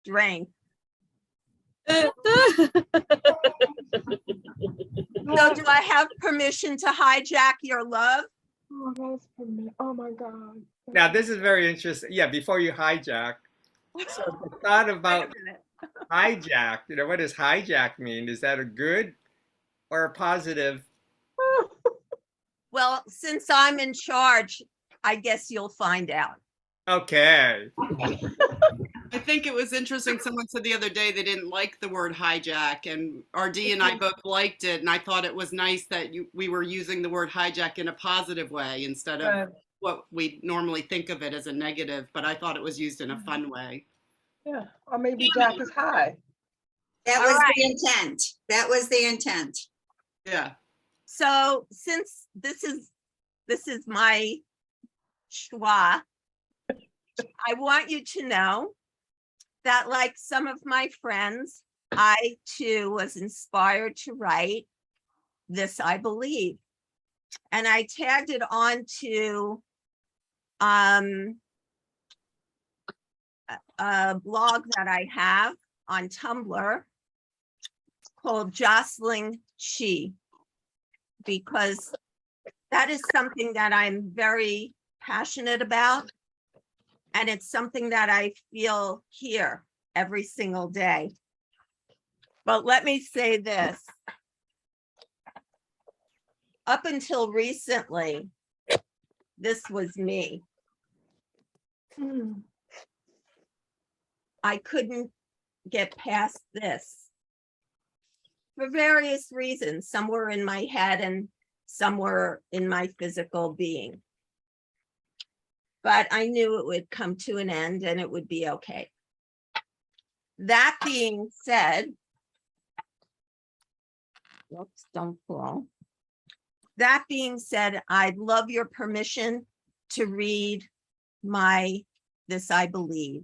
strength. Oh, So do I have permission to hijack your love? that's oh my God. Now, this is very interesting. Yeah, before you hijack, so the thought about hijack, what does hijack mean? Is that a good or a positive? Well, since I'm in charge, I guess you'll find out. Okay. I think it was interesting. Someone said the other day they didn't like the word hijack, and RD and I both liked it. And I thought it was nice that we were using the word hijack in a positive way instead of what we normally think of it as a negative. But I thought it was used in a fun way. Yeah, or maybe Jack is high. That was the intent. That was the intent. Yeah. So since this is my schwa, I want you to know that, like some of my friends, I too was inspired to write This I Believe. And I tagged it on to a blog that I have on Tumblr called Jostling Qi, because that is something that I'm very passionate about. And it's something that I feel here every single day. But let me say this. Up until recently, this was me. I couldn't get past this for various reasons. Some were in my head and some were in my physical being. But I knew it would come to an end and it would be okay. That being said, whoops, don't fall. That being said, I'd love your permission to read my This I Believe.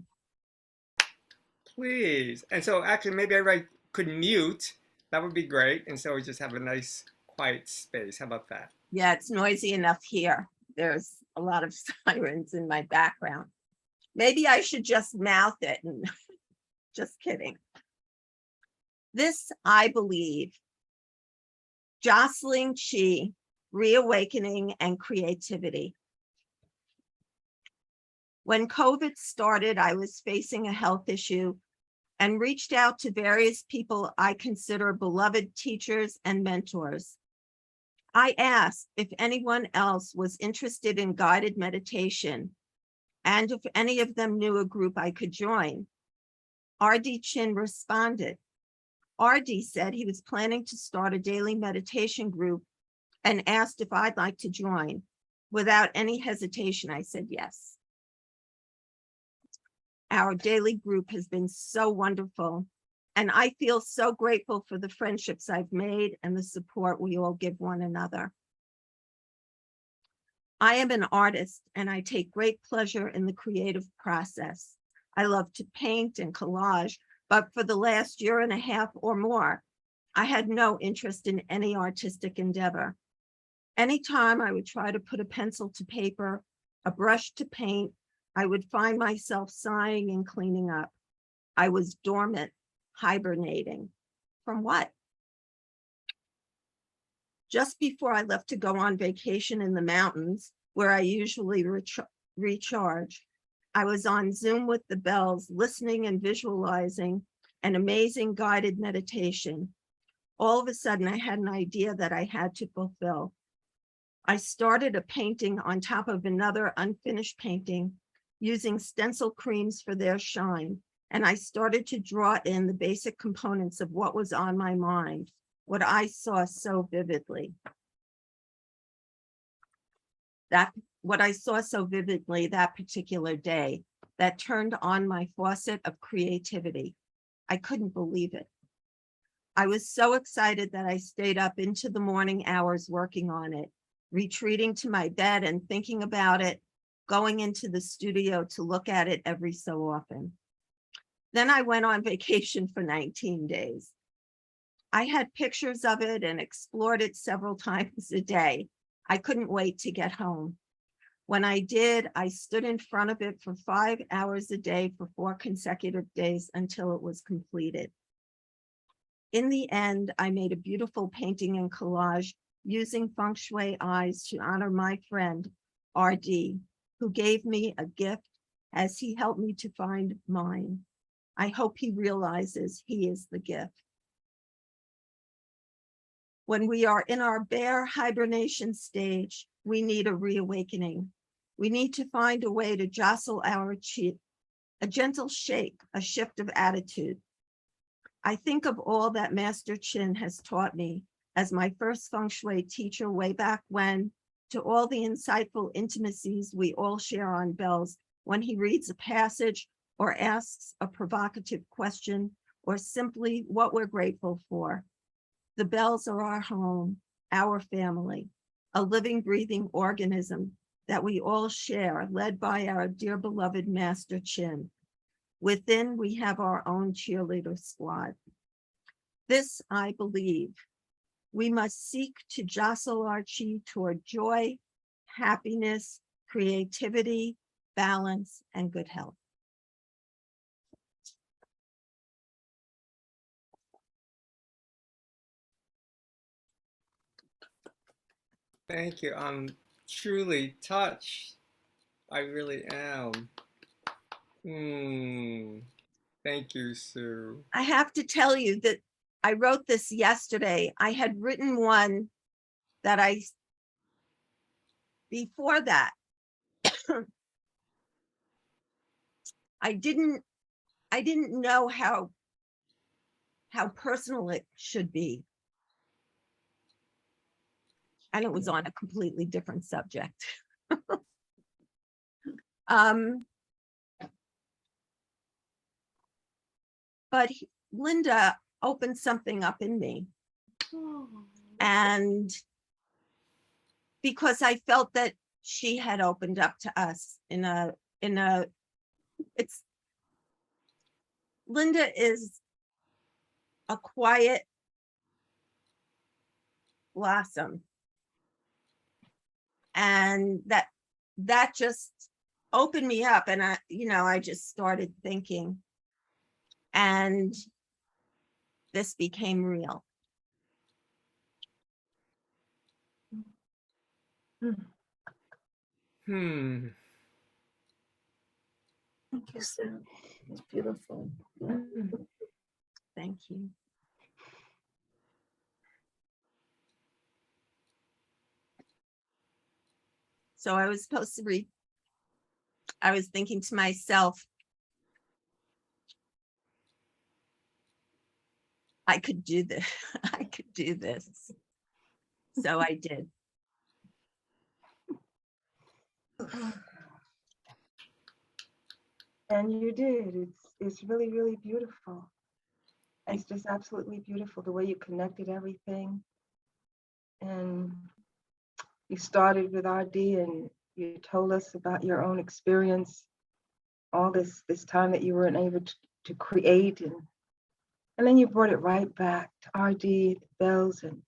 Please. And so actually maybe everybody could mute. That would be great. And so we just have a nice quiet space. How about that? Yeah, it's noisy enough here. There's a lot of sirens in my background. Maybe I should just mouth it and just kidding. This I Believe. Jostling Qi, Reawakening and Creativity. When COVID started, I was facing a health issue and reached out to various people I consider beloved teachers and mentors. I asked if anyone else was interested in guided meditation and if any of them knew a group I could join. RD Chin responded. RD said he was planning to start a daily meditation group and asked if I'd like to join. Without any hesitation, I said yes. Our daily group has been so wonderful, and I feel so grateful for the friendships I've made and the support we all give one another. I am an artist and I take great pleasure in the creative process. I love to paint and collage, but for the last year and a half or more, I had no interest in any artistic endeavor. Anytime I would try to put a pencil to paper, a brush to paint, I would find myself sighing and cleaning up. I was dormant, hibernating. From what? Just before I left to go on vacation in the mountains, where I usually recharge, I was on Zoom with the Bells, listening and visualizing an amazing guided meditation. All of a sudden, I had an idea that I had to fulfill. I started a painting on top of another unfinished painting using stencil creams for their shine. And I started to draw in the basic components of what was on my mind, what I saw so vividly. What I saw so vividly that particular day that turned on my faucet of creativity. I couldn't believe it. I was so excited that I stayed up into the morning hours working on it, retreating to my bed and thinking about it, going into the studio to look at it every so often. Then I went on vacation for 19 days. I had pictures of it and explored it several times a day. I couldn't wait to get home. When I did, I stood in front of it for 5 hours a day for 4 consecutive days until it was completed. In the end, I made a beautiful painting and collage using feng shui eyes to honor my friend, RD, who gave me a gift as he helped me to find mine. I hope he realizes he is the gift. When we are in our bear hibernation stage, we need a reawakening. We need to find a way to jostle our chi, a gentle shake, a shift of attitude. I think of all that Master Qin has taught me as my first feng shui teacher way back when, to all the insightful intimacies we all share on bells when he reads a passage or asks a provocative question, or simply what we're grateful for. The bells are our home, our family, a living, breathing organism that we all share, led by our dear beloved Master Qin. Within, we have our own cheerleader squad. This, I believe, we must seek to jostle our chi toward joy, happiness, creativity, balance, and good health. Thank you. I'm truly touched. I really am. Thank you, Sue. I have to tell you that I wrote this yesterday. I had written one that before that, I didn't know how personal it should be. And it was on a completely different subject. But Linda opened something up in me. And because I felt that she had opened up to us Linda is a quiet blossom. And that just opened me up, and I just started thinking, and this became real. Thank you, Sue. It's beautiful. Thank you. So I was supposed to read, I was thinking to myself, I could do this. I could do this. So I did. And you did. It's really, really beautiful. It's just absolutely beautiful the way you connected everything. And you started with RD and you told us about your own experience, all this time that you weren't able to create, and then you brought it right back to RD, the bells, and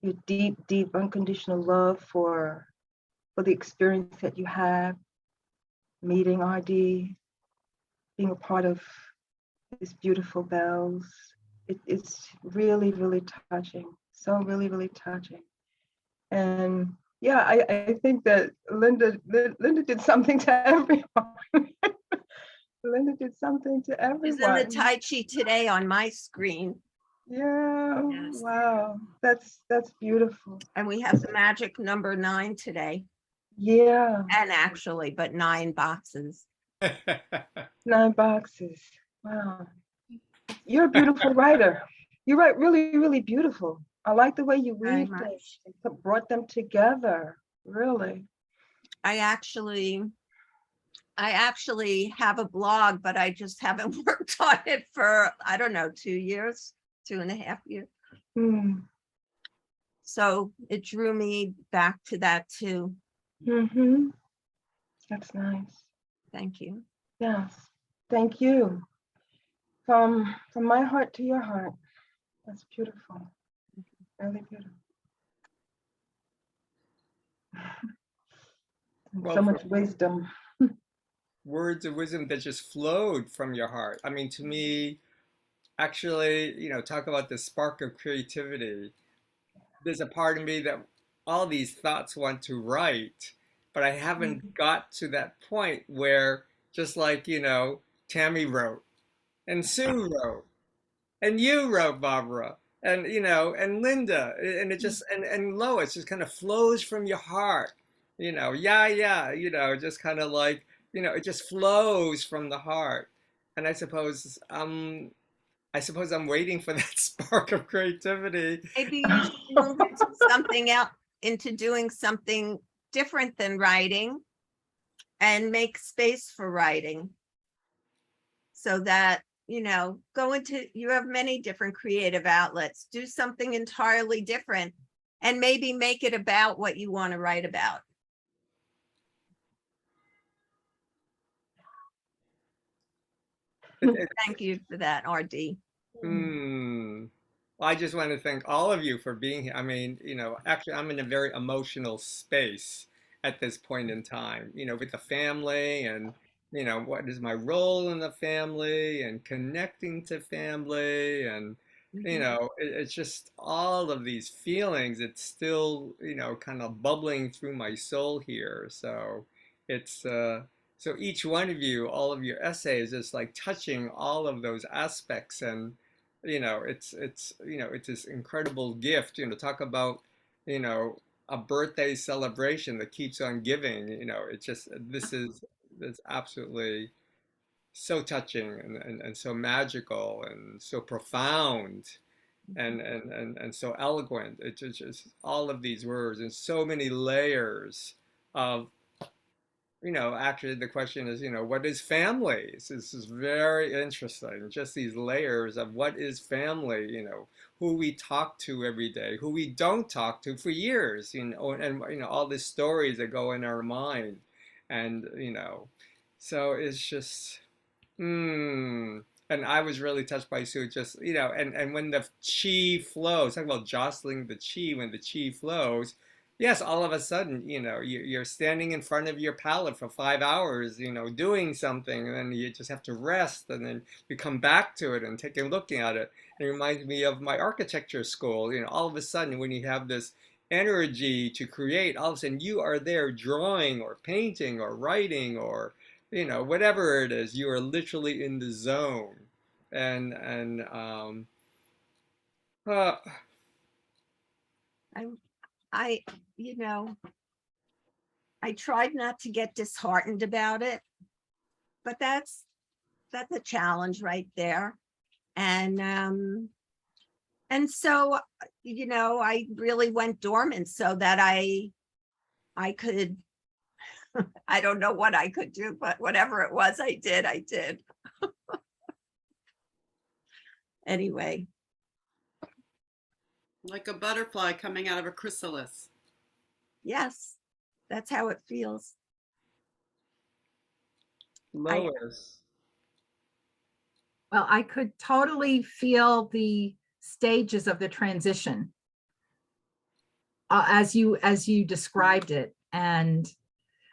your deep, deep unconditional love for the experience that you have, meeting RD, being a part of this beautiful bells. It's really, really touching. So really, really touching. And yeah, I think that Linda did something to everyone. Linda did something to It's in everyone. the Tai Chi today on my screen. Yeah. Yes. Wow. That's beautiful. And we have the magic number 9 today. Yeah. And actually, but 9 boxes. 9 boxes. Wow. You're a beautiful writer. You write really, really beautiful. I like the way you Very weave much. things, brought them together. Really. I actually have a blog, but I just haven't worked on it for, I don't know, 2 years, 2.5 years. So it drew me back to that too. Mm-hmm. That's nice. Thank you. Yes. Thank you. From my heart to your heart. That's beautiful. Really beautiful. and Well, so for much wisdom. words of wisdom that just flowed from your heart. I mean, to me, actually, talk about the spark of creativity. There's a part of me that all these thoughts want to write, but I haven't got to that point where just like, Tammy wrote and Sue wrote and you wrote, Barbara, and and Linda, and it just and Lois just kind of flows from your heart. Yeah, just kind of like, it just flows from the heart. And I suppose I'm waiting for that spark of creativity. Maybe you should move into something else, into doing something different than writing and make space for writing. So that, go into, you have many different creative outlets, do something entirely different and maybe make it about what you want to write about. Thank you for that, RD. Hmm. Well, I just want to thank all of you for being here. I mean, actually, I'm in a very emotional space at this point in time, with the family and, what is my role in the family and connecting to family. And, it's just all of these feelings. It's still, kind of bubbling through my soul here. So it's, so each one of you, all of your essays is like touching all of those aspects. And it's this incredible gift. Talk about you know a birthday celebration that keeps on giving. It's just this absolutely so touching and so magical and so profound and so eloquent. It's just all of these words and so many layers of actually the question is, what is family? This is very interesting. Just these layers of what is family, who we talk to every day, who we don't talk to for years, and all the stories that go in our mind. And, so it's just, and I was really touched by Sue, just, and when the chi flows, talk about jostling the chi, when the chi flows, yes, all of a sudden, you're standing in front of your palette for 5 hours, doing something, and then you just have to rest, and then you come back to it and take a look at it. It reminds me of my architecture school. All of a sudden, when you have this energy to create, all of a sudden you are there drawing or painting or writing or, whatever it is, you are literally in the zone. And uh, I, I, I tried not to get disheartened about it, but that's a challenge right there. And so, I really went dormant so that I could, I don't know what I could do, but whatever it was, I did. Anyway, Like a butterfly coming out of a chrysalis. yes, that's how it feels. Lois. Well, I could totally feel the stages of the transition as you described it. And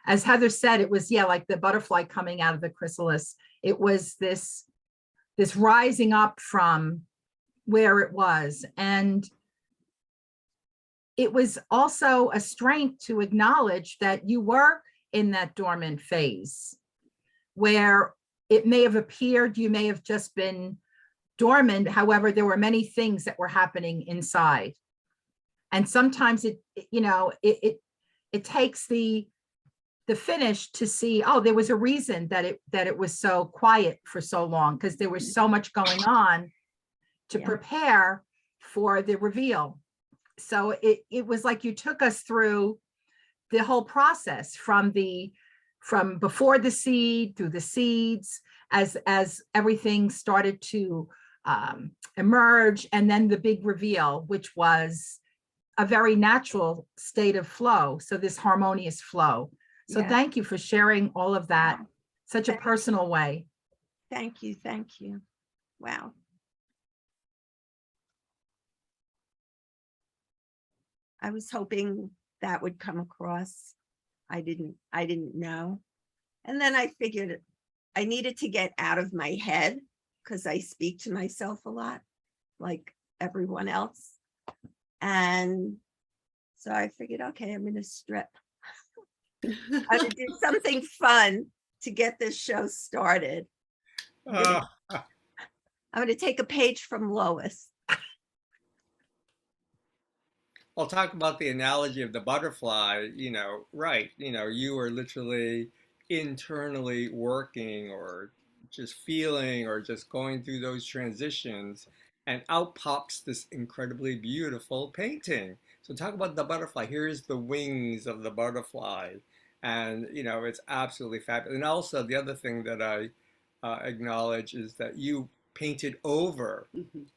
as Heather said, it was, yeah, like the butterfly coming out of the chrysalis. It was this rising up from where it was. And it was also a strength to acknowledge that you were in that dormant phase where it may have appeared you may have just been dormant. However, there were many things that were happening inside. And sometimes it takes the finish to see, oh, there was a reason that it was so quiet for so long, because there was so much going on to prepare for the reveal. So it was like you took us through the whole process from before the seed, through the seeds, as everything started to emerge, and then the big reveal, which was a very natural state of flow. So this harmonious flow. So thank you for sharing all of that, such a personal way. Thank you. Wow. I was hoping that would come across. I didn't know. And then I figured I needed to get out of my head because I speak to myself a lot, like everyone else. And so I figured, okay, I'm going to strip. I'm going to do something fun to get this show started. Uh, I'm going to take a page from Lois. I'll talk about the analogy of the butterfly, right. You are literally internally working or just feeling or just going through those transitions, and out pops this incredibly beautiful painting. So talk about the butterfly. Here's the wings of the butterfly. And, it's absolutely fabulous. And also the other thing that I acknowledge is that you painted over Mhm.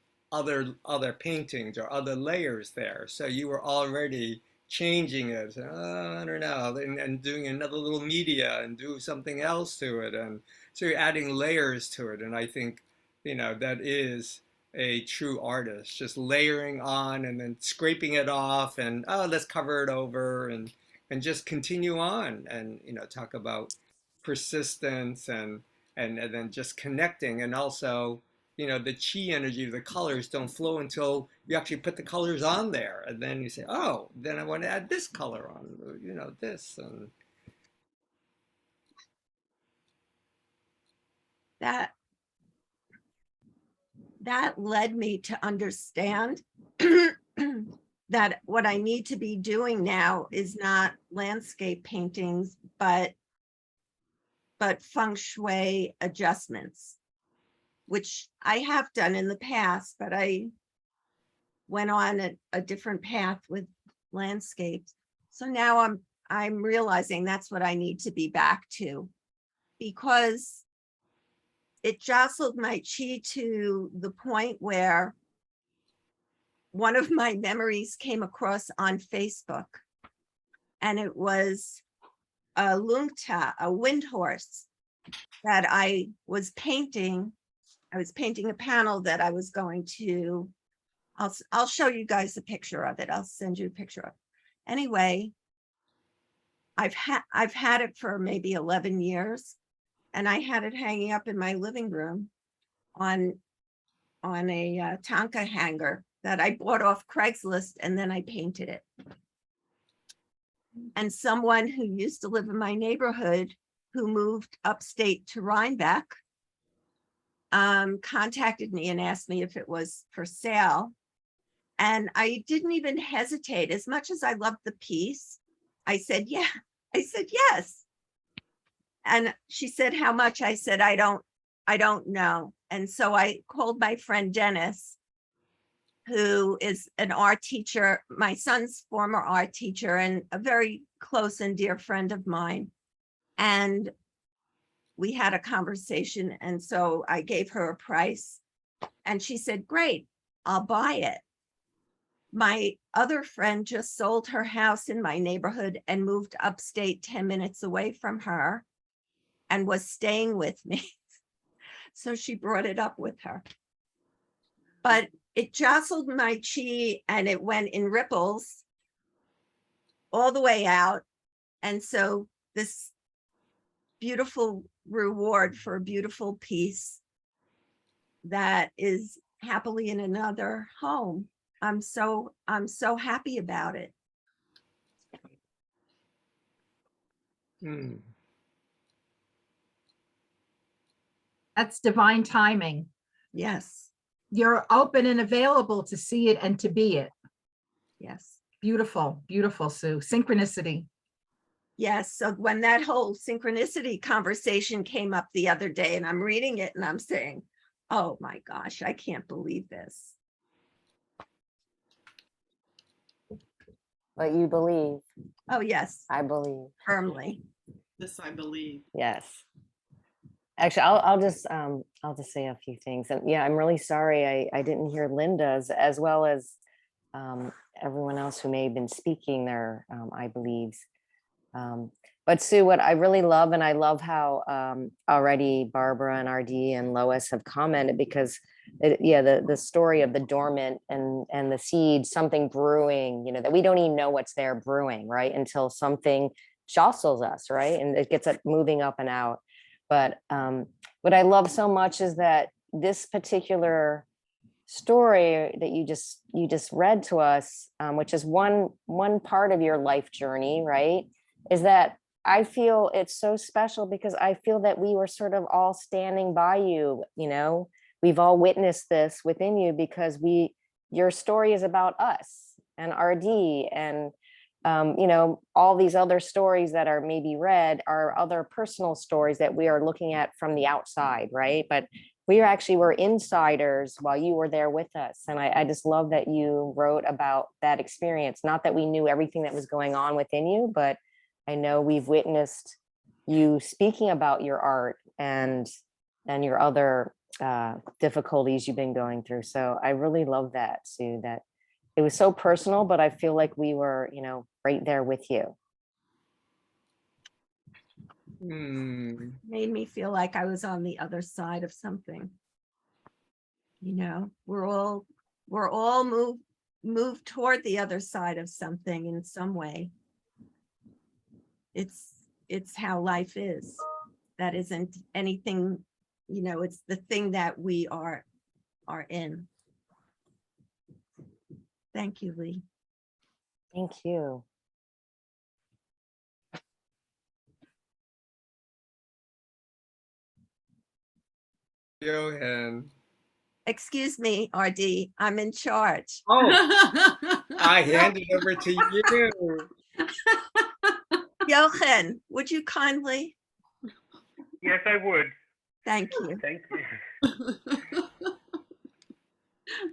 other paintings or other layers there. So you were already changing it. I don't know, and doing another little media and do something else to it, and so you're adding layers to it. And I think that is a true artist, just layering on and then scraping it off, and let's cover it over, and just continue on, and talk about persistence, and then just connecting, and also the chi energy, the colors don't flow until you actually put the colors on there. And then you say, oh, then I want to add this color on, this. And That led me to understand that what I need to be doing now is not landscape paintings, but feng shui adjustments, which I have done in the past, but I went on a different path with landscapes. So now I'm realizing that's what I need to be back to, because it jostled my chi to the point where one of my memories came across on Facebook, and it was a lungta, a wind horse that I was painting. I was painting a panel that I was going to, I'll show you guys a picture of it. I'll send you a picture of it. Anyway, I've had it for maybe 11 years, and I had it hanging up in my living room on a Tonka hanger that I bought off Craigslist, and then I painted it. And someone who used to live in my neighborhood, who moved upstate to Rhinebeck, contacted me and asked me if it was for sale. And I didn't even hesitate. As much as I loved the piece, I said, yeah. I said, yes. And she said, how much? I said, I don't know. And so I called my friend Dennis, who is an art teacher, my son's former art teacher, and a very close and dear friend of mine. And we had a conversation. And so I gave her a price, and she said, great, I'll buy it. My other friend just sold her house in my neighborhood and moved upstate 10 minutes away from her and was staying with me. So she brought it up with her. But it jostled my chi, and it went in ripples all the way out. And so this beautiful reward for a beautiful piece that is happily in another home. I'm so happy about it. mm, That's divine timing. Yes, You're open and available to see it and to be it. yes, Beautiful, beautiful, Sue. Synchronicity. yes. So when that whole synchronicity conversation came up the other day, and I'm reading it and I'm saying, oh my gosh, I can't believe this. But you believe. Oh, yes, I believe. firmly. This I believe. Yes. Actually, I'll just say a few things. And yeah, I'm really sorry I didn't hear Linda's, as well as everyone else who may have been speaking their I believes. But Sue, what I really love, and I love how already Barbara and RD and Lois have commented, because the story of the dormant and the seed, something brewing, that we don't even know what's there brewing, right? Until something jostles us, right? And it gets it moving up and out. But what I love so much is that this particular story that you just read to us, which is one part of your life journey, right? Is that I feel it's so special because I feel that we were sort of all standing by you, you know, we've all witnessed this within you because your story is about us and RD and you know, all these other stories that are maybe read are other personal stories that we are looking at from the outside, right? But we were insiders while you were there with us. And I just love that you wrote about that experience. Not that we knew everything that was going on within you, but I know we've witnessed you speaking about your art and your other difficulties you've been going through. So I really love that, Sue, that it was so personal, but I feel like we were, you know, right there with you. Made me feel like I was on the other side of something. You know, we're all moved toward the other side of something in some way. It's how life is. That isn't anything, you know, it's the thing that we are in. Thank you, Lee. Thank you. Johan. Excuse me, RD, I'm in charge. Oh, I hand it over to you. Jochen, would you kindly? Yes, I would. Thank you. Thank you.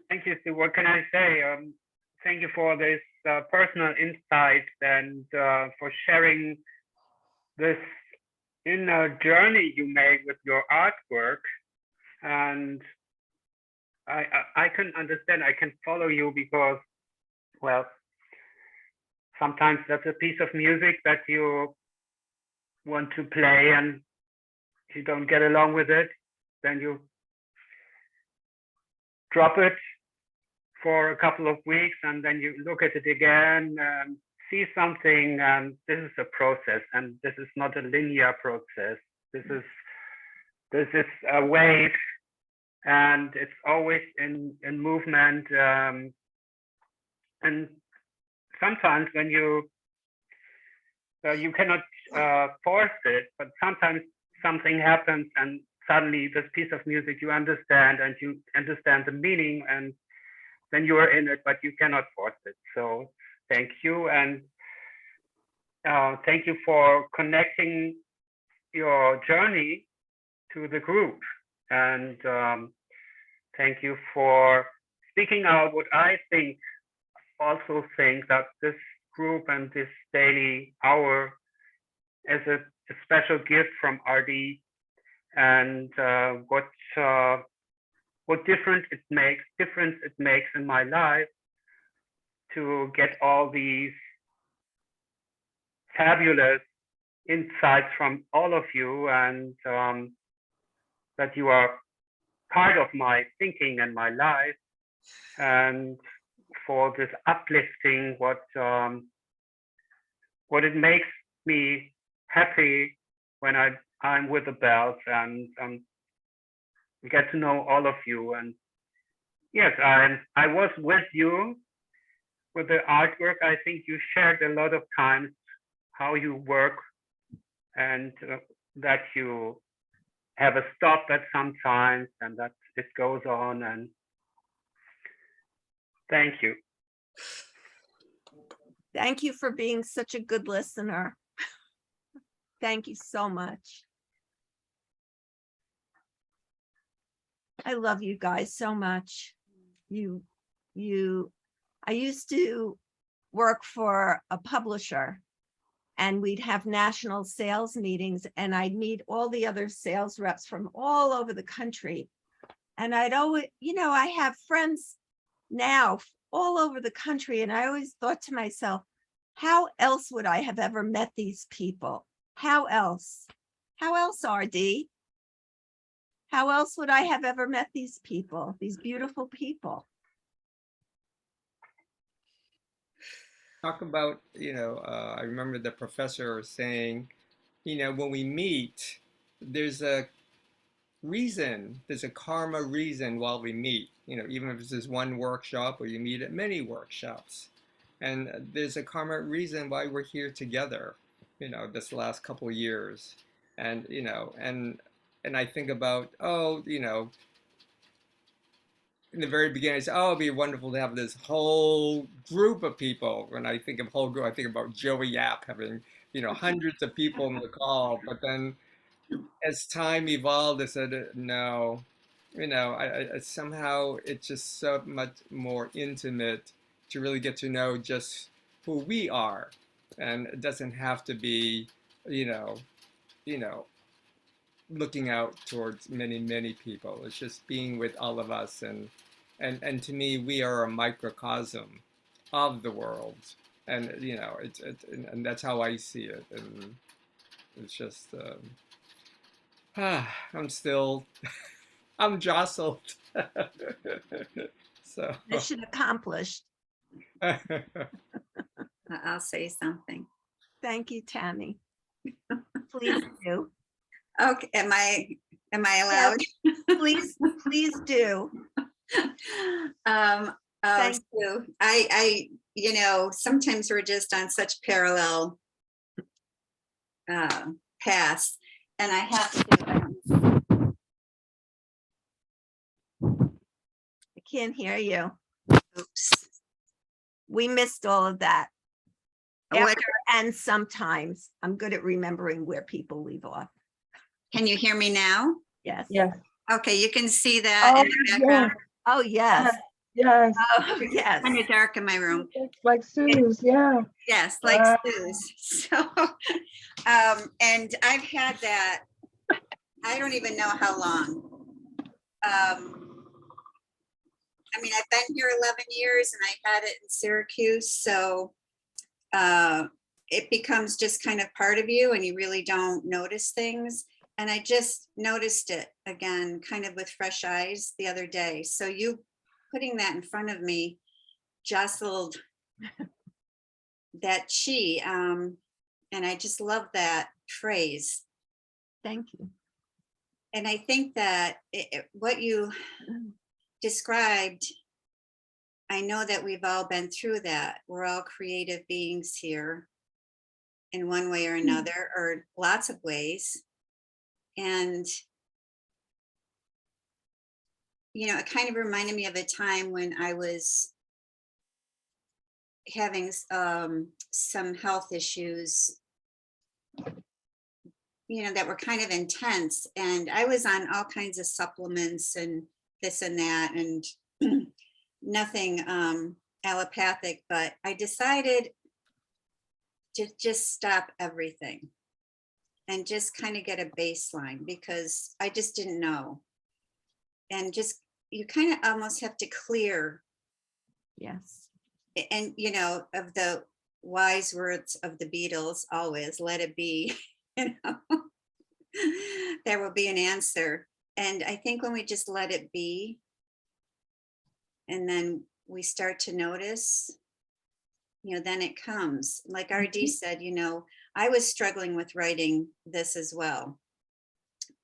Thank you, Sue. What can I say? Thank you for this personal insight and for sharing this inner journey you made with your artwork. And I can understand, I can follow you because, well, sometimes that's a piece of music that you want to play and you don't get along with it, then you drop it for a couple of weeks and then you look at it again and see something, and this is a process, and this is not a linear process. This is a wave, and it's always in movement, and sometimes when you cannot force it, but sometimes something happens and suddenly this piece of music you understand, and you understand the meaning, and then you are in it, but you cannot force it. So thank you, and thank you for connecting your journey to the group, and thank you for speaking out what I also think that this group and this daily hour is a special gift from RD, and what difference it makes in my life to get all these fabulous insights from all of you, and that you are part of my thinking and my life, and for this uplifting what it makes me happy when I'm with the bells and get to know all of you. And yes, I was with you with the artwork. I think you shared a lot of times how you work, and that you have a stop at some times, and that it goes on. And thank you. Thank you for being such a good listener. Thank you so much. I love you guys so much. I used to work for a publisher, and we'd have national sales meetings, and I'd meet all the other sales reps from all over the country. And I'd always, you know, I have friends now all over the country, and I always thought to myself, how else would I have ever met these people? How else? How else, RD? How else would I have ever met these people, these beautiful people? talk about, I remember the professor saying, when we meet, there's a there's a karma reason while we meet, even if it's just one workshop or you meet at many workshops. And there's a karma reason why we're here together, this last couple of years. And, and I think about, in the very beginning, I said, oh, it'd be wonderful to have this whole group of people. When I think of whole group, I think about Joey Yap having, hundreds of people in the call. But then as time evolved, I said, no, I somehow it's just so much more intimate to really get to know just who we are. And it doesn't have to be, you know, you know, looking out towards many, many people. It's just being with all of us. And to me, we are a microcosm of the world. And, and that's how I see it. And it's just, I'm jostled. So. Mission accomplished. I'll say something. Thank you, Tammy. Please do. Okay, am I allowed? Please do. Thank So I, sometimes we're just on such parallel paths, and I have to. I can't hear you. Oops. We missed all of that. What- After and sometimes I'm good at remembering where people leave off. Can you hear me now? Yes. Yes. Okay, you can see that in the background. Oh, yes. Yes. Oh, yes. Kind of dark in my room. It's like Sue's, yeah. Yes, like Wow. Sue's. So, and I've had that, I don't even know how long. I mean, I've been here 11 years and I had it in Syracuse. So it becomes just kind of part of you and you really don't notice things. And I just noticed it again, kind of with fresh eyes the other day. So you putting that in front of me jostled that Qi. And I just love that phrase. Thank you. And I think that what you described, I know that we've all been through that. We're all creative beings here in one way or another, or lots of ways. And, it kind of reminded me of a time when I was having some health issues, that were kind of intense. And I was on all kinds of supplements and this and that, and nothing allopathic, but I decided to just stop everything and just kind of get a baseline because I just didn't know. And just, you kind of almost have to clear. Yes. And, of the wise words of the Beatles, always let it be, there will be an answer. And I think when we just let it be, and then we start to notice, then it comes. Like RD said, I was struggling with writing this as well.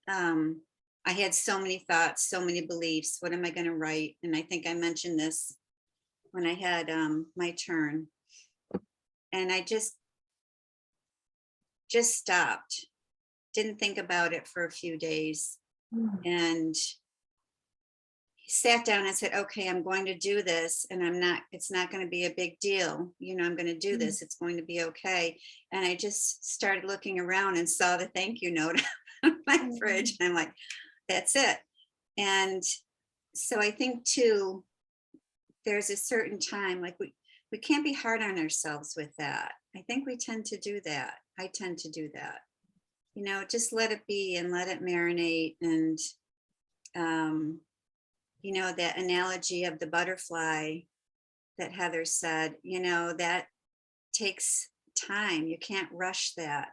I had so many thoughts, so many beliefs. What am I going to write? And I think I mentioned this when I had my turn. And I just stopped, didn't think about it for a few days, and sat down and said, okay, I'm going to do this, and it's not going to be a big deal. I'm going to do this. It's going to be okay. And I just started looking around and saw the thank you note on my fridge. And I'm like, that's it. And so I think too, there's a certain time, like we can't be hard on ourselves with that. I think we tend to do that. I tend to do that. Just let it be and let it marinate. And, that analogy of the butterfly that Heather said, that takes time. You can't rush that.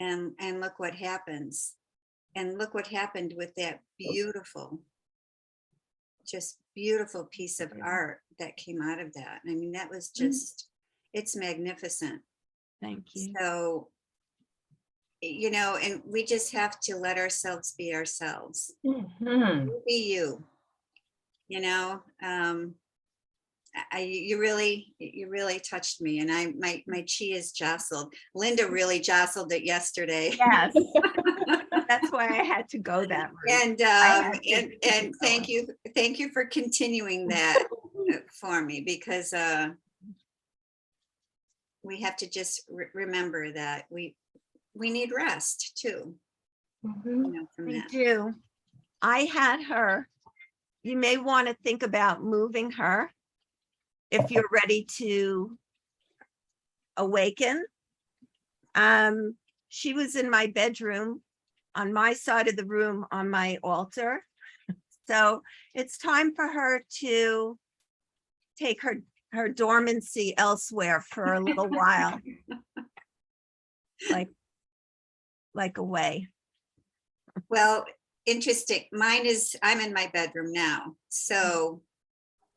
And look what happens. And look what happened with that just beautiful piece of art that came out of that. I mean, that was just, It's magnificent. Thank you. So, you know, and we just have to let ourselves be ourselves. Mhm. You be you. You know, you really touched me, and my chi is jostled. Linda really jostled it yesterday. Yes. That's why I had to go that route. And had to keep and going. thank you for continuing that for me, because we have to just remember that we need rest too, Mhm. you know, from I that. do. I had her. You may want to think about moving her if you're ready to awaken. She was in my bedroom on my side of the room on my altar. So it's time for her to take her dormancy elsewhere for a little while. Like away. Well, interesting. Mine is, I'm in my bedroom now. So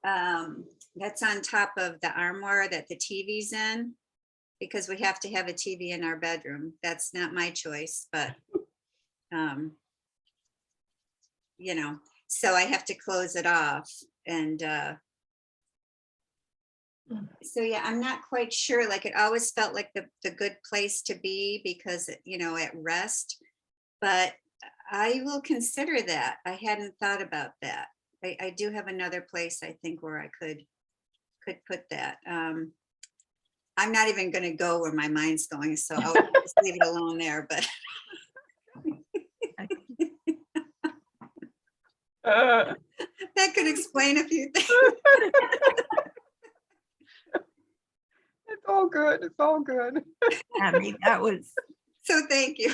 that's on top of the armoire that the TV's in, because we have to have a TV in our bedroom. That's not my choice, but you know, so I have to close it off. And so yeah, I'm not quite sure. Like, it always felt like the good place to be, because, you know, at rest. But I will consider that. I hadn't thought about that. I do have another place, I think, where I could put that. I'm not even going to go where my mind's going, so I'll just leave it alone there. But that could explain a few things. It's all good. It's all good. I mean, that was, So thank you.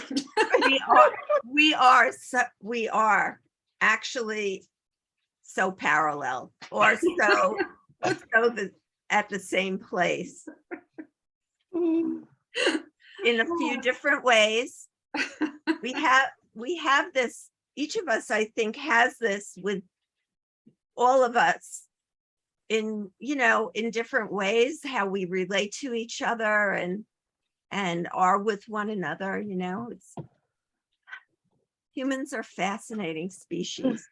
we are actually so parallel, or so at the same place in a few different ways. We have this, each of us, I think, has this with all of us in, you know, in different ways, how we relate to each other and are with one another. You know, humans are fascinating species.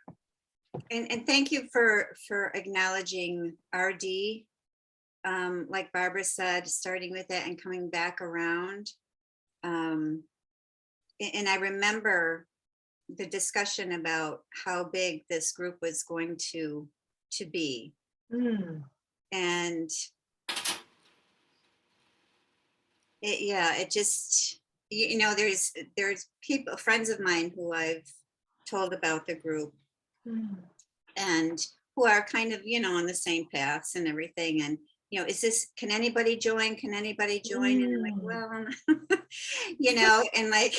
And thank you for acknowledging RD. Like Barbara said, starting with it and coming back around. And I remember the discussion about how big this group was going to be. Mm. And it just, you know, there's people, friends of mine who I've told about the group, and who are kind of, you know, on the same paths and everything. And, you know, can anybody join? Can anybody join? And I'm like, well, you know, and like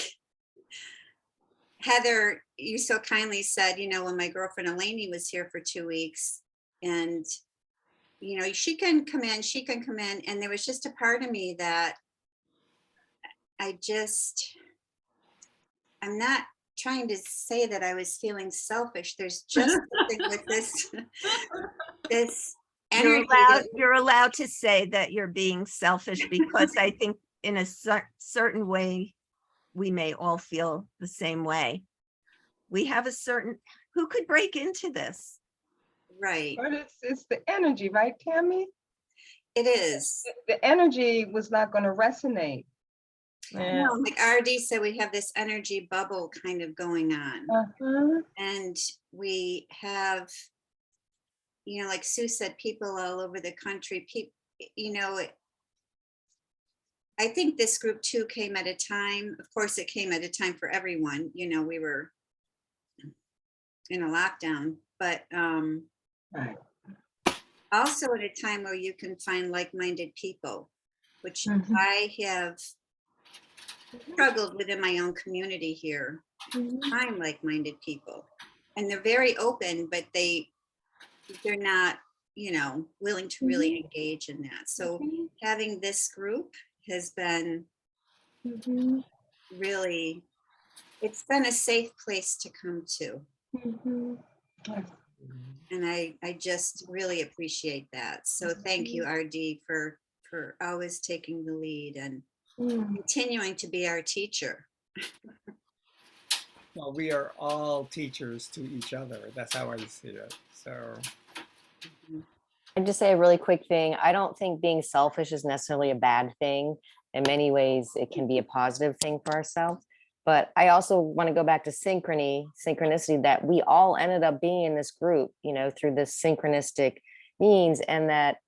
Heather, you so kindly said, you know, when my girlfriend Eleni was here for 2 weeks, and, you know, she can come in. And there was just a part of me that I'm not trying to say that I was feeling selfish. There's just something with this energy. You're allowed to say that you're being selfish, because I think in a certain way, we may all feel the same way. We have a certain, who could break into this? Right. But it's the energy, right, Tammy? It is. The energy was not going to resonate. Yeah. No, like RD said, we have this energy bubble kind of going on. Uh-huh. And we have, you know, like Sue said, people all over the country, you know, I think this group too came at a time, of course it came at a time for everyone, you know, we were in a lockdown, but Right. also at a time where you can find like-minded people, which Mhm. I have struggled within my own community here. Find like-minded people, and they're very open, but they're not, you know, willing to really engage in that. So having this group has been really, it's been a safe place to come to. And I just really appreciate that. So thank you, RD, for for always taking the lead and Mm. continuing to be our teacher. Well, we are all teachers to each other. That's how I see it. So, I'd just say a really quick thing. I don't think being selfish is necessarily a bad thing. In many ways, it can be a positive thing for ourselves. But I also want to go back to synchronicity, that we all ended up being in this group, through this synchronistic means, and that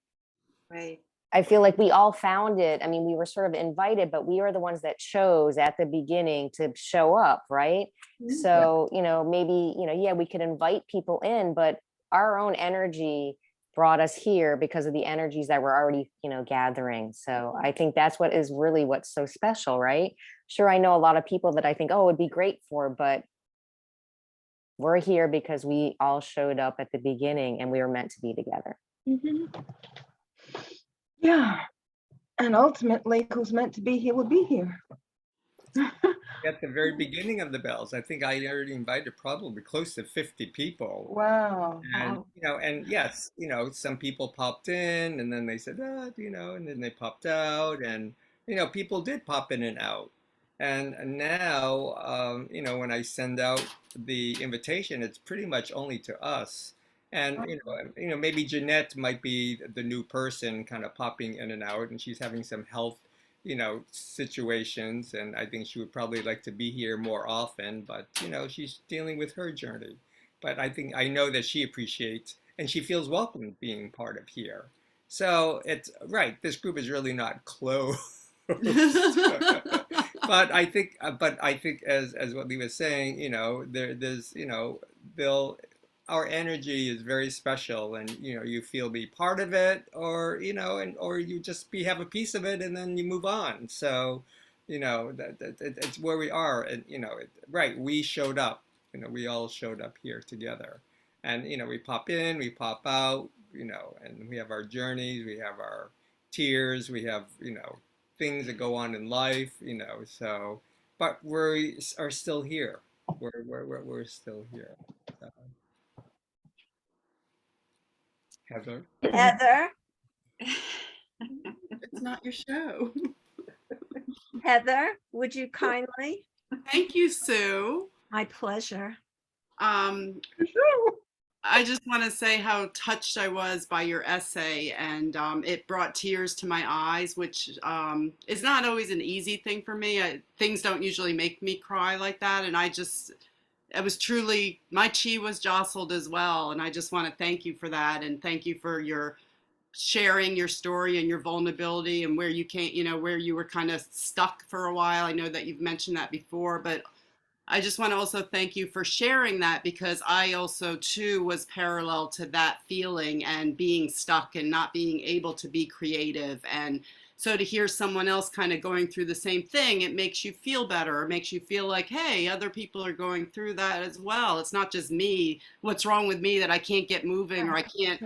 Right. I feel like we all found it. I mean, we were sort of invited, but we are the ones that chose at the beginning to show up, right? So, maybe, yeah, we could invite people in, but our own energy brought us here because of the energies that were already, gathering. So I think that's what's so special, right? Sure, I know a lot of people that I think, oh, it'd be great for, but we're here because we all showed up at the beginning and we were meant to be together. Mhm. Yeah. And ultimately, who's meant to be here will be here. at the very beginning of the bells, I think I already invited probably close to 50 people. Wow. And, and yes, some people popped in and then they said, and then they popped out, and, people did pop in and out. And now, when I send out the invitation, it's pretty much only to us. And, maybe Jeanette might be the new person kind of popping in and out, and she's having some health, situations. And I think she would probably like to be here more often, but, she's dealing with her journey. But I know that she appreciates and she feels welcome being part of here. So it's right. This group is really not closed. but I think, as what Lee was saying, there's, Bill, our energy is very special, and you feel be part of it, or or you just have a piece of it, and then you move on. So, it's where we are, and right. We showed up. We all showed up here together, and we pop in, we pop out, and we have our journeys, we have our tears, we have things that go on in life, So, but we are still here. We're still here. So. Heather. Heather, It's not your show. Heather, would you kindly? Thank you, Sue. My pleasure. I just want to say how touched I was by your essay, and it brought tears to my eyes, which is not always an easy thing for me. Things don't usually make me cry like that, and it was truly, my chi was jostled as well, and I just want to thank you for that, and thank you for your sharing your story and your vulnerability and where you can't, where you were kind of stuck for a while. I know that you've mentioned that before, but I just want to also thank you for sharing that, because I also too was parallel to that feeling and being stuck and not being able to be creative. And so to hear someone else kind of going through the same thing, it makes you feel better. It makes you feel like, hey, other people are going through that as well. It's not just me. What's wrong with me that I can't get moving, or I can't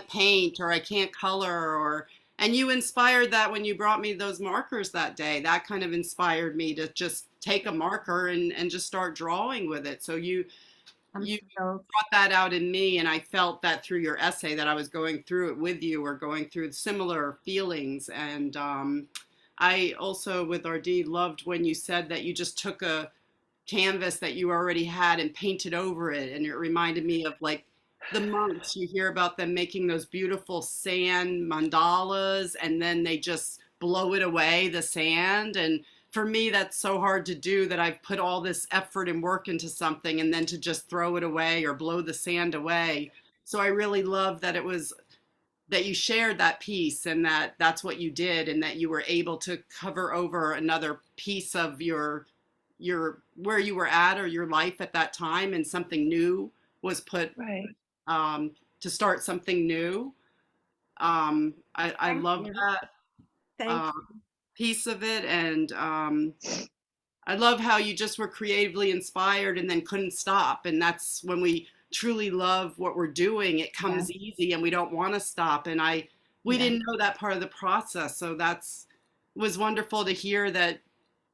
paint, or I can't color, and you inspired that when you brought me those markers that day. That kind of inspired me to just take a marker and just start drawing with it. So you brought that out in me, and I felt that through your essay that I was going through it with you, or going through similar feelings. And I also, with RD, loved when you said that you just took a canvas that you already had and painted over it, and it reminded me of like the monks. You hear about them making those beautiful sand mandalas, and then they just blow it away, the sand. And for me, that's so hard to do, that I've put all this effort and work into something, and then to just throw it away or blow the sand away. So I really love that that you shared that piece, and that's what you did, and that you were able to cover over another piece of your where you were at, or your life at that time, and something new was put to start something new. I love that Thank you. piece of it, and I love how you just were creatively inspired and then couldn't stop. And that's when we truly love what we're doing. It comes easy, and we don't want to stop. And we didn't know that part of the process, so was wonderful to hear that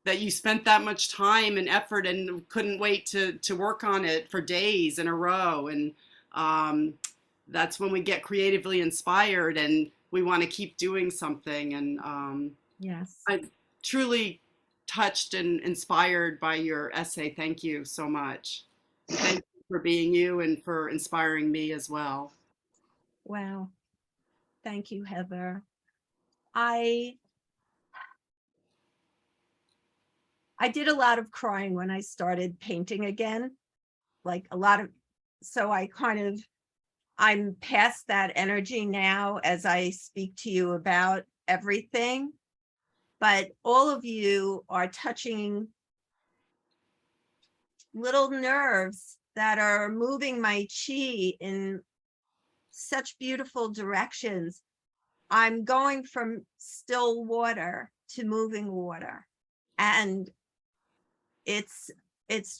you spent that much time and effort and couldn't wait to work on it for days in a row. And that's when we get creatively inspired, and we want to keep doing something. And Yes. I'm truly touched and inspired by your essay. Thank you so much. Thank you for being you and for inspiring me as well. Wow. Thank you, Heather. I did a lot of crying when I started painting again, like a lot of, so I'm past that energy now as I speak to you about everything. But all of you are touching little nerves that are moving my chi in such beautiful directions. I'm going from still water to moving water. And it's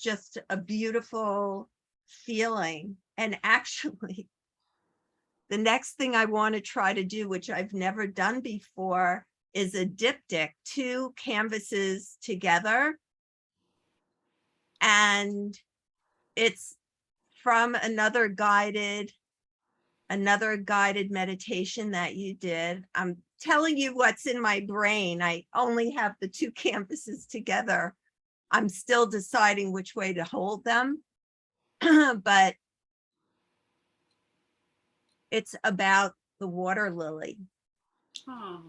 just a beautiful feeling. And actually, the next thing I want to try to do, which I've never done before, is a diptych, 2 canvases together. And it's from another guided meditation that you did. I'm telling you what's in my brain. I only have the 2 canvases together. I'm still deciding which way to hold them, but it's about the water lily. Oh.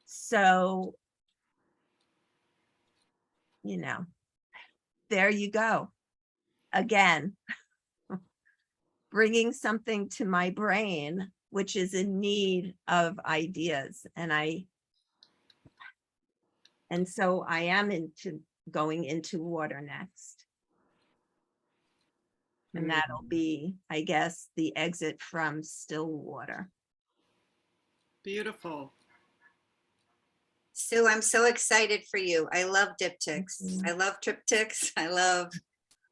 So, you know, there you go. Again, bringing something to my brain, which is in need of ideas. And so I am into going into water next. And that'll be, I guess, the exit from still water. Beautiful. Sue, I'm so excited for you. I love diptychs. Mhm. I love triptychs. I love,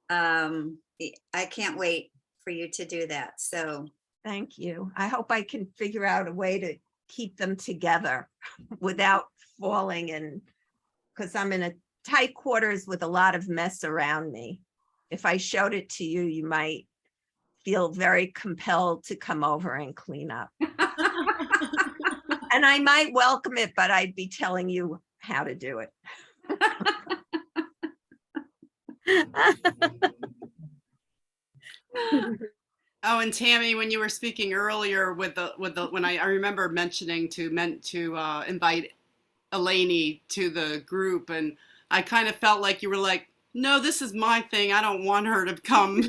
I can't wait for you to do that. So Thank you. I hope I can figure out a way to keep them together without falling, and because I'm in a tight quarters with a lot of mess around me. If I showed it to you, you might feel very compelled to come over and clean up. And I might welcome it, but I'd be telling you how to do it. Oh, and Tammy, when you were speaking earlier with the when I remember mentioning meant to invite Eleni to the group, and I kind of felt like you were like, no, this is my thing. I don't want her to come.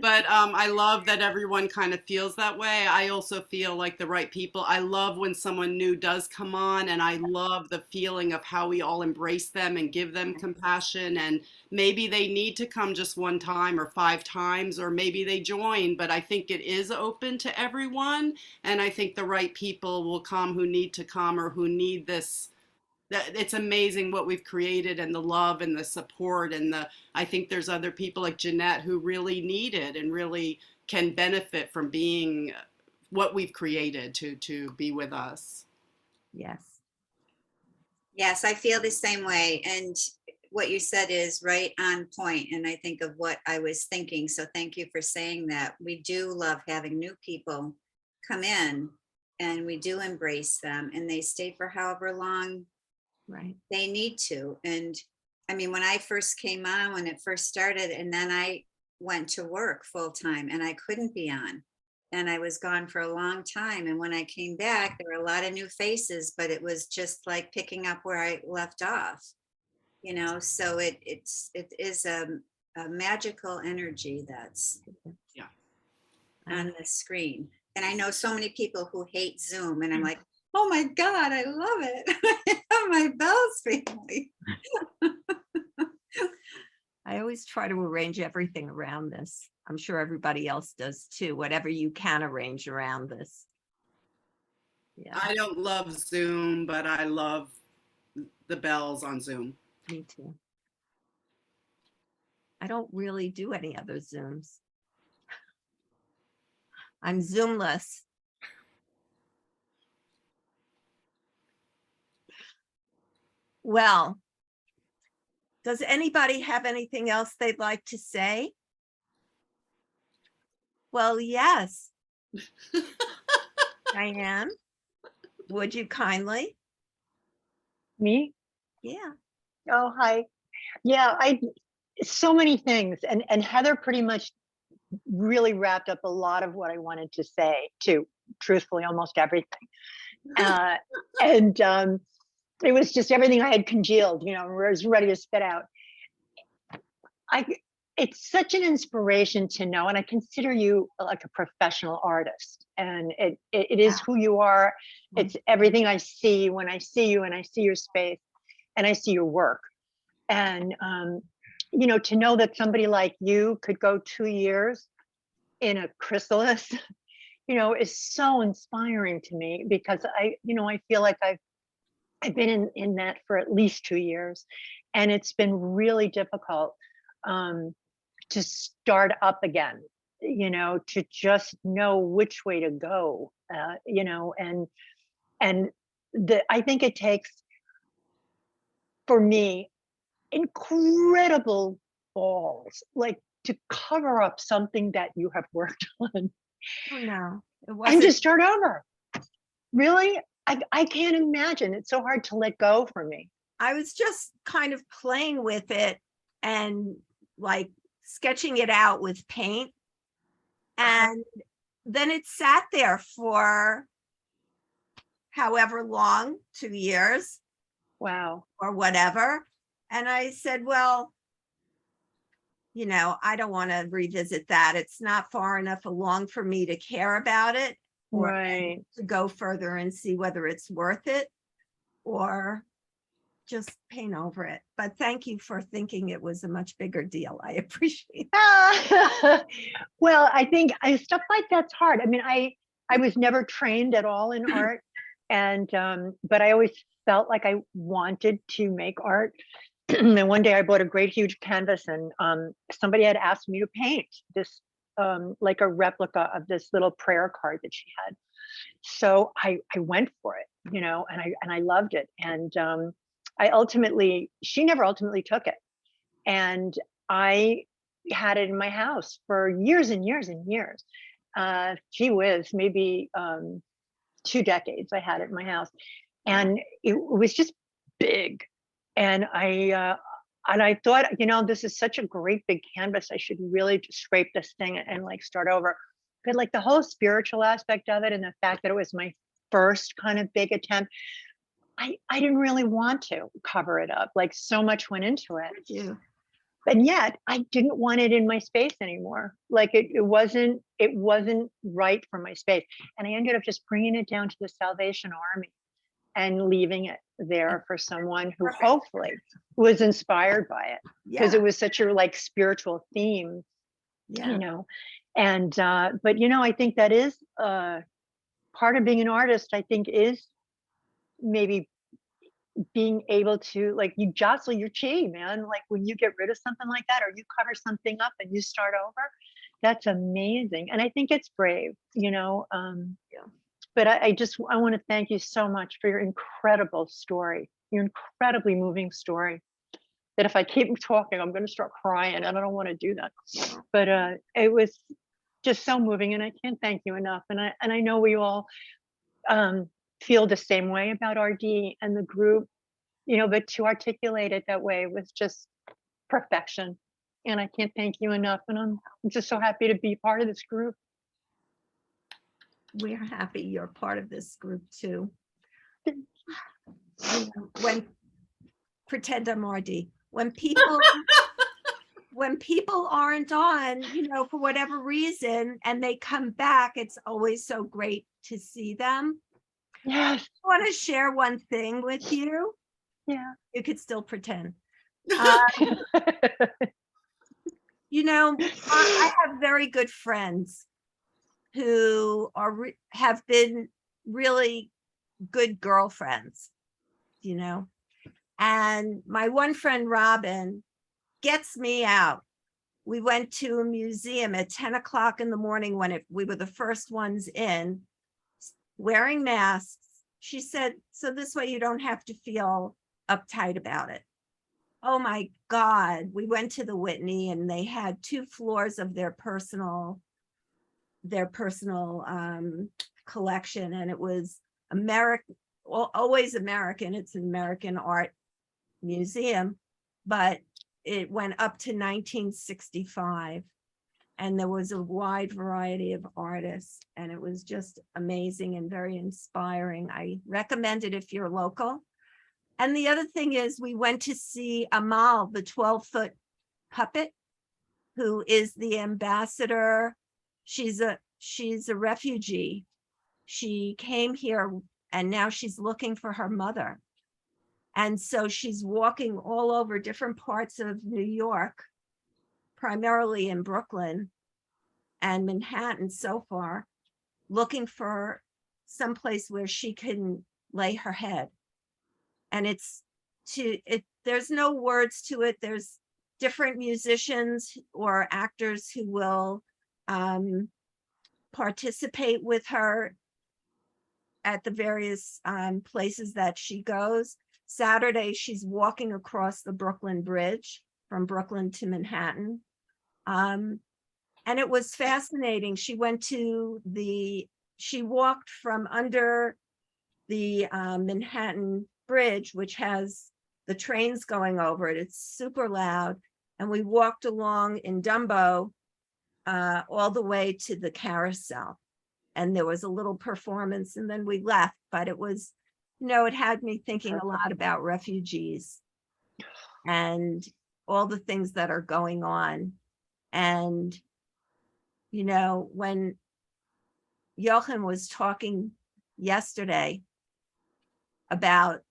But I love that everyone kind of feels that way. I also feel like the right people. I love when someone new does come on, and I love the feeling of how we all embrace them and give them compassion. And maybe they need to come just one time or 5 times, or maybe they join, but I think it is open to everyone. And I think the right people will come who need to come, or who need this. It's amazing what we've created, and the love and the support, and I think there's other people like Jeanette who really need it and really can benefit from being what we've created to be with us. Yes. yes, I feel the same way. And what you said is right on point. And I think of what I was thinking. So thank you for saying that. We do love having new people come in, and we do embrace them, and they stay for however long Right. they need to. And I mean, when I first came on, when it first started, and then I went to work full time, and I couldn't be on, and I was gone for a long time. And when I came back, there were a lot of new faces, but it was just like picking up where I left off, you know. So it is a magical energy that's Yeah. on the screen. And I know so many people who hate Zoom, and I'm like, oh my God, I love it. I have my bells family. I always try to arrange everything around this. I'm sure everybody else does too, whatever you can arrange around this. Yeah, I don't love Zoom, but I love the bells on Zoom. me too. I don't really do any other Zooms. I'm Zoomless. Well, does anybody have anything else they'd like to say? Well, yes. Diane, would you kindly? Me? Yeah. Oh, hi. Yeah, so many things. And Heather pretty much really wrapped up a lot of what I wanted to say too, truthfully, almost everything. And it was just everything I had congealed, you know, was ready to spit out. It's such an inspiration to know, and I consider you like a professional artist, and it is who you are. It's everything I see when I see you, and I see your space, and I see your work. And you know, to know that somebody like you could go 2 years in a chrysalis, you know, is so inspiring to me, because I feel like I've been in that for at least 2 years, and it's been really difficult to start up again, you know, to just know which way to go, you know, and I think it takes, for me, incredible balls, like to cover up something that you have worked on Oh, no, it and wasn't. to start over. Really? I can't imagine. It's so hard to let go for me. I was just kind of playing with it and like sketching it out with paint. And then it sat there for however long, 2 years Wow. or whatever. And I said, well, you know, I don't want to revisit that. It's not far enough along for me to care about it or Right. to go further and see whether it's worth it or just paint over it. But thank you for thinking it was a much bigger deal. I appreciate it. Well, I think stuff like that's hard. I mean, I was never trained at all in art, and but I always felt like I wanted to make art. And one day I bought a great huge canvas, and somebody had asked me to paint this like a replica of this little prayer card that she had. So I went for it, you know, and I loved it. And she never ultimately took it. And I had it in my house for years and years and years. Gee whiz, maybe 2 decades I had it in my house. And it was just big. And I thought, you know, this is such a great big canvas. I should really just scrape this thing and like start over. But like the whole spiritual aspect of it, and the fact that it was my first kind of big attempt, I didn't really want to cover it up. Like so much went into it. You. And yet I didn't want it in my space anymore. Like it wasn't right for my space. And I ended up just bringing it down to the Salvation Army and leaving it there for someone who hopefully was inspired by it, because it was such a like spiritual theme, you know. And but you know, I think that is part of being an artist, I think, is maybe being able to, like, you jostle your chi, man. Like when you get rid of something like that, or you cover something up and you start over, that's amazing. And I think it's brave, you know. But I want to thank you so much for your incredible story, your incredibly moving story. That if I keep talking, I'm going to start crying, and I don't want to do that. But it was just so moving, and I can't thank you enough. And I know we all feel the same way about RD and the group, you know. But to articulate it that way was just perfection, and I can't thank you enough. And I'm just so happy to be part of this group. We're happy you're part of this group too. When pretend I'm RD, when people aren't on, you know, for whatever reason, and they come back, it's always so great to see them. Yes. I want to share one thing with you. Yeah. You could still pretend. You know, I have very good friends who have been really good girlfriends, you know. And my one friend, Robin, gets me out. We went to a museum at 10 o'clock in the morning when we were the first ones in, wearing masks. She said, so this way you don't have to feel uptight about it. Oh my God. We went to the Whitney, and they had 2 floors of their personal collection, and it was American, always American. It's an American art museum, but it went up to 1965. And there was a wide variety of artists, and it was just amazing and very inspiring. I recommend it if you're local. And the other thing is, we went to see Amal, the 12-foot puppet, who is the ambassador. She's a refugee. She came here and now she's looking for her mother. And so she's walking all over different parts of New York, primarily in Brooklyn and Manhattan so far, looking for someplace where she can lay her head. And there's no words to it. There's different musicians or actors who will participate with her at the various places that she goes. Saturday, she's walking across the Brooklyn Bridge from Brooklyn to Manhattan. And it was fascinating. She walked from under the Manhattan Bridge, which has the trains going over it. It's super loud. And we walked along in Dumbo all the way to the carousel. And there was a little performance and then we left, but it was, it had me thinking a lot about refugees and all the things that are going on. And, when Jochen was talking yesterday about,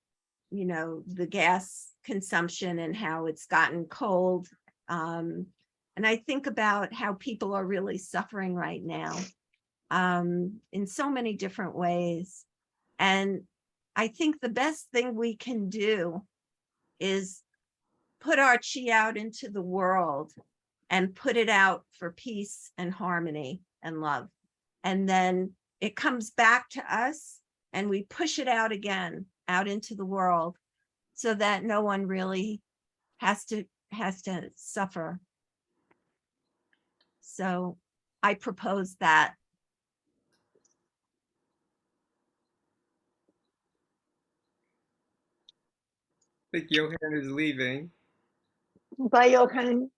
the gas consumption and how it's gotten cold. And I think about how people are really suffering right now in so many different ways. And I think the best thing we can do is put our chi out into the world and put it out for peace and harmony and love. And then it comes back to us and we push it out again, out into the world, so that no one really has to suffer. So I propose that. I think Johan is leaving. Bye, Jochen.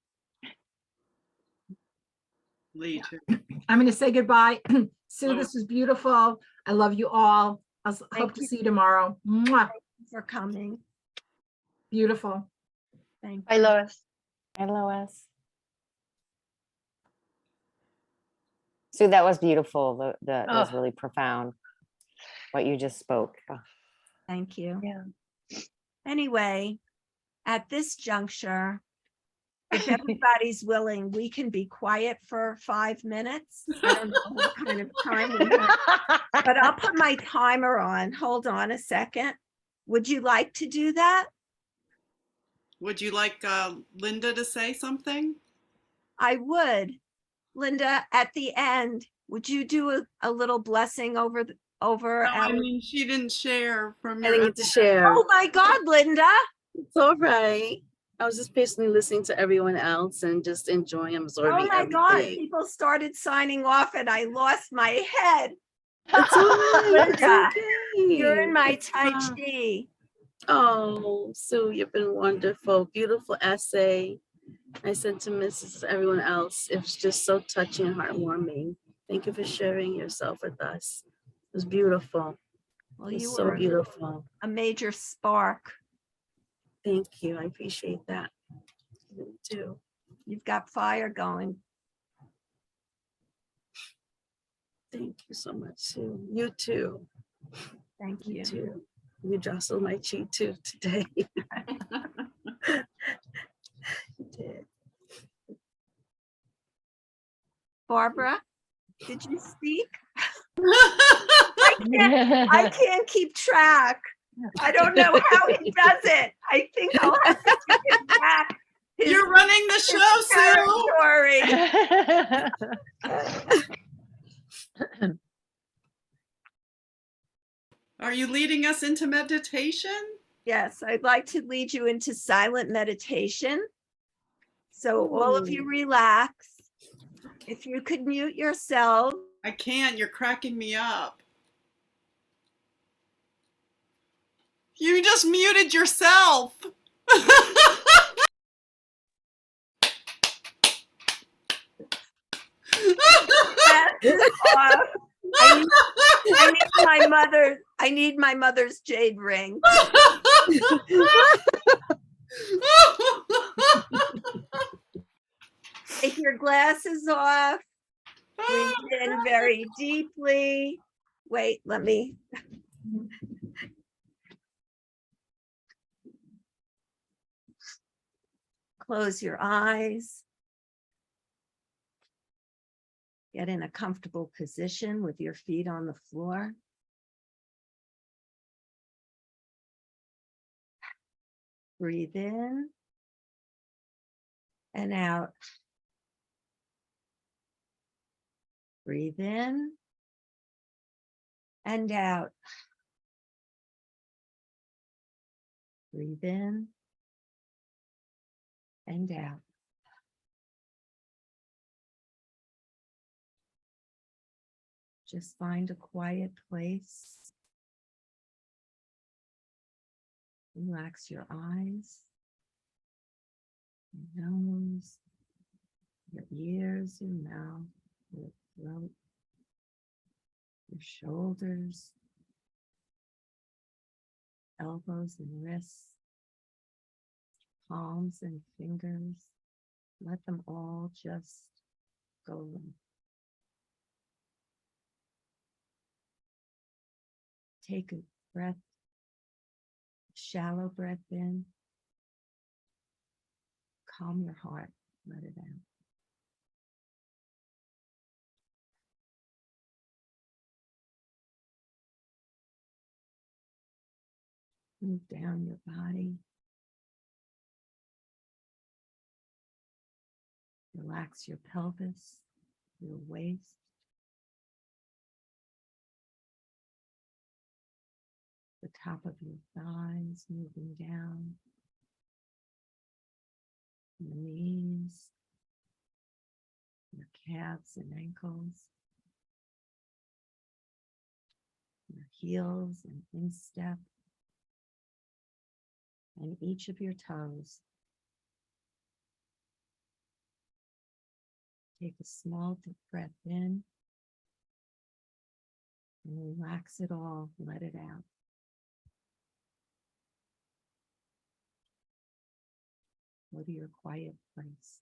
Lee, too. I'm going to say goodbye. Sue, Oh. this was beautiful. I love you all. I hope to you. see you tomorrow. Mwah. For coming. Beautiful. Thank Bye, you. Lois. Hi, Lois. Sue, that was beautiful. That was Oh. really profound, what you just spoke. Oh. Thank you. Yeah. Anyway, at this juncture, if everybody's willing, we can be quiet for 5 minutes. I don't know what kind of time we have, but I'll put my timer on. Hold on a second. Would you like to do that? Would you like Linda to say something? I would. Linda, at the end, would you do a little blessing over No, I our... mean, she didn't share from I your. didn't get to share. Oh my God, Linda. It's all right. I was just patiently listening to everyone else and just enjoying, absorbing Oh my God, everything. people started signing off and I lost my head. It's all right. It's Linda, okay. you're in my It's Tai fine. Chi. Oh, Sue, you've been wonderful. Beautiful essay. My sentiments to everyone else. It was just so touching and heartwarming. Thank you for sharing yourself with us. It was beautiful. Well, It was you so were beautiful. a major spark. Thank you. I appreciate that. You too. You've got fire going. Thank you so much, Sue. You too. Thank You you. too. You jostled my chi too today. You did. Barbara, did you speak? I can't keep track. I don't know how he does it. I think I'll have to take it back. His You're running the show, Sue. territory. Are you leading us into meditation? Yes, I'd like to lead you into silent meditation. So all of you relax. If you could mute yourself. I can't. You're cracking me up. You just muted yourself. I need my mother's jade ring. Take your glasses off. Breathe in very deeply. Wait, let me. Close your eyes. Get in a comfortable position with your feet on the floor. Breathe in and out. Breathe in and out. Breathe in and out. Just find a quiet place. Relax your eyes, your nose, your ears, your mouth, your throat, your shoulders, elbows and wrists, palms and fingers. Let them all just go. Take a breath, shallow breath in. Calm your heart, let it out. Move down your body. Relax your pelvis, your waist. The top of your thighs moving down. Your knees, your calves and ankles, your heels and instep, and each of your toes. Take a small deep breath in and relax it all, let it out. Go to your quiet place.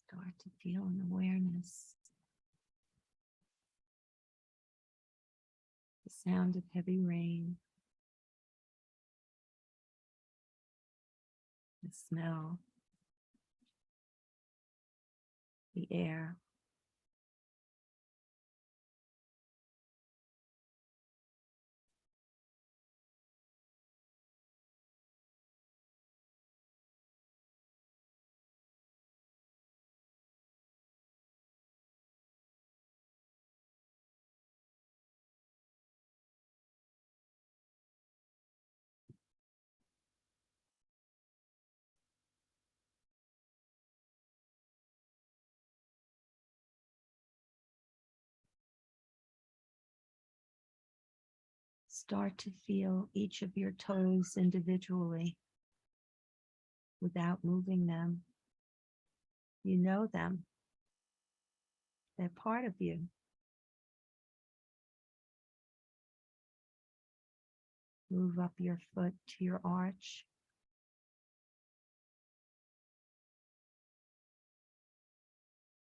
Start to feel an awareness. The sound of heavy rain. The smell. The air. Start to feel each of your toes individually without moving them. You know them. They're part of you. Move up your foot to your arch.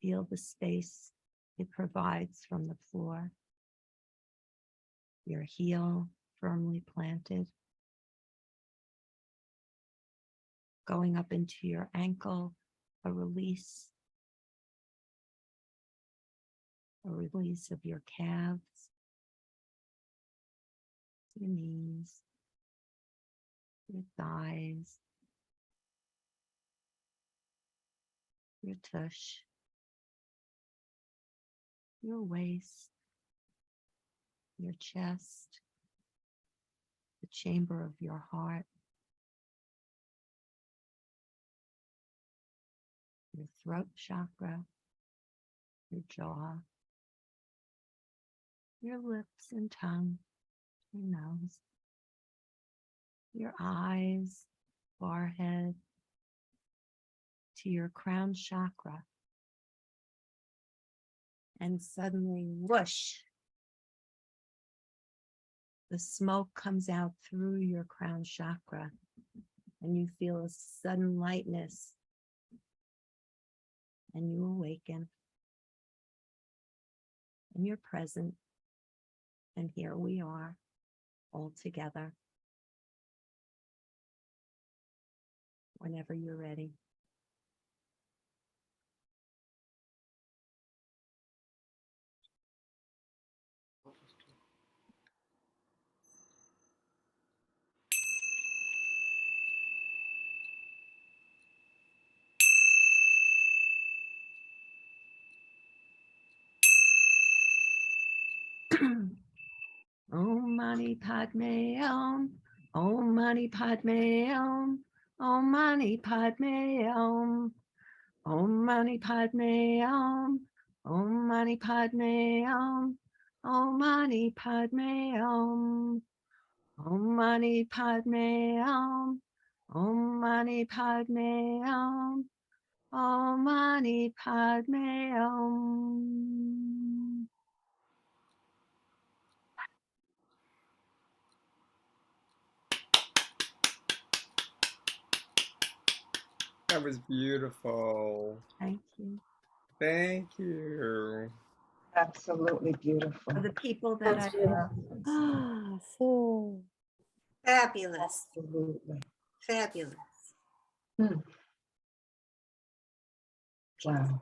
Feel the space it provides from the floor. Your heel firmly planted. Going up into your ankle, a release. A release of your calves, your knees, your thighs, your tush, your waist, your chest, the chamber of your heart, your throat chakra, your jaw, your lips and tongue, your nose, your eyes, forehead, to your crown chakra. And suddenly, whoosh, the smoke comes out through your crown chakra, and you feel a sudden lightness, and you awaken, and you're present, and here we are, all together. Whenever you're ready. Om Mani Padme Om. Om Mani Padme Om. Om Mani Padme Om. Om Mani Padme Om. Om Mani Padme Om. Om Mani Padme Om. Om Mani Padme Om. Om Mani Padme Om. Om Mani Padme Om. That was beautiful. Thank you. Thank you. Absolutely beautiful. For the people that That's I beautiful. love. Ah, so Fabulous, Absolutely. fabulous. Wow.